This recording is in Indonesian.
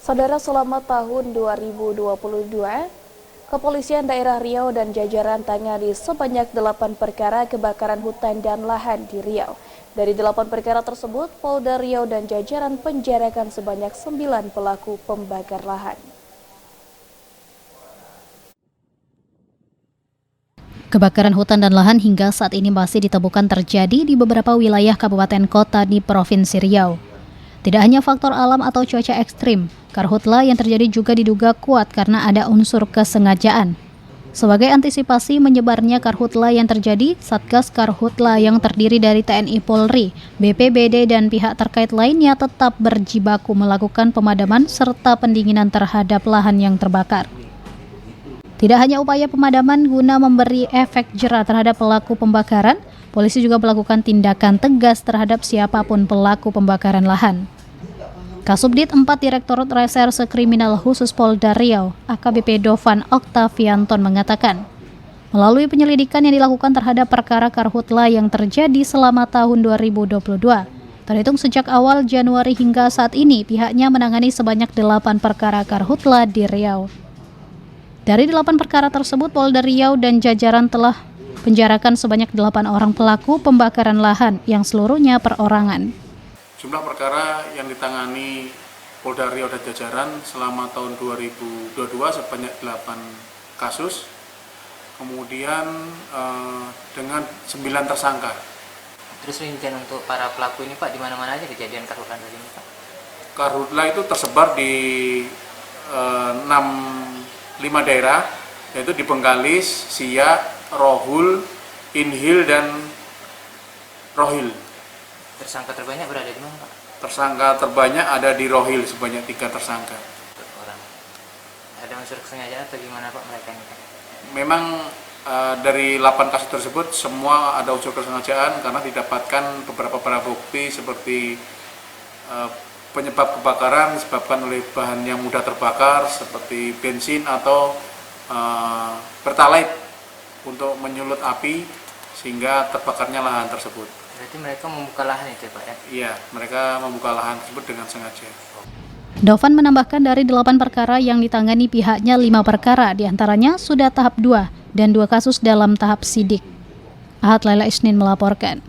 Saudara, selama tahun 2022, Kepolisian Daerah Riau dan jajaran tangani sebanyak 8 perkara kebakaran hutan dan lahan di Riau. Dari 8 perkara tersebut, Polda Riau dan jajaran penjarakan sebanyak 9 pelaku pembakar lahan. Kebakaran hutan dan lahan hingga saat ini masih ditemukan terjadi di beberapa wilayah kabupaten kota di Provinsi Riau. Tidak hanya faktor alam atau cuaca ekstrim, karhutla yang terjadi juga diduga kuat karena ada unsur kesengajaan. Sebagai antisipasi menyebarnya karhutla yang terjadi, Satgas Karhutla yang terdiri dari TNI Polri, BPBD, dan pihak terkait lainnya tetap berjibaku melakukan pemadaman serta pendinginan terhadap lahan yang terbakar. Tidak hanya upaya pemadaman guna memberi efek jera terhadap pelaku pembakaran, polisi juga melakukan tindakan tegas terhadap siapapun pelaku pembakaran lahan. Kasubdit 4 Direktorat Reserse Kriminal Khusus Polda Riau, AKBP Dovan Oktavianton mengatakan, melalui penyelidikan yang dilakukan terhadap perkara karhutla yang terjadi selama tahun 2022, terhitung sejak awal Januari hingga saat ini, pihaknya menangani sebanyak 8 perkara karhutla di Riau. Dari 8 perkara tersebut, Polda Riau dan jajaran telah penjarakan sebanyak 8 orang pelaku pembakaran lahan yang seluruhnya perorangan. Jumlah perkara yang ditangani Polda Riau dan jajaran selama tahun 2022 sebanyak 8 kasus, kemudian dengan 9 tersangka. Terus rincian untuk para pelaku ini Pak, di mana-mana aja kejadian karhutla tadi ini Pak? Karhutla itu tersebar di 5 daerah, yaitu di Bengkalis, Siak, Rohul, Inhil, dan Rohil. Tersangka terbanyak berada di mana Pak? Tersangka terbanyak ada di Rohil, sebanyak 3 tersangka. Orang. Ada unsur kesengajaan atau gimana Pak mereka ini Pak? Memang dari 8 kasus tersebut semua ada unsur kesengajaan karena didapatkan beberapa barang bukti seperti penyebab kebakaran disebabkan oleh bahan yang mudah terbakar seperti bensin atau pertalite untuk menyulut api sehingga terbakarnya lahan tersebut. Berarti mereka membuka lahan itu Pak ya? Iya, mereka membuka lahan tersebut dengan sengaja. Dovan menambahkan dari 8 perkara yang ditangani pihaknya 5 perkara diantaranya sudah tahap 2 dan 2 kasus dalam tahap sidik. Ahad Laila Isnin melaporkan.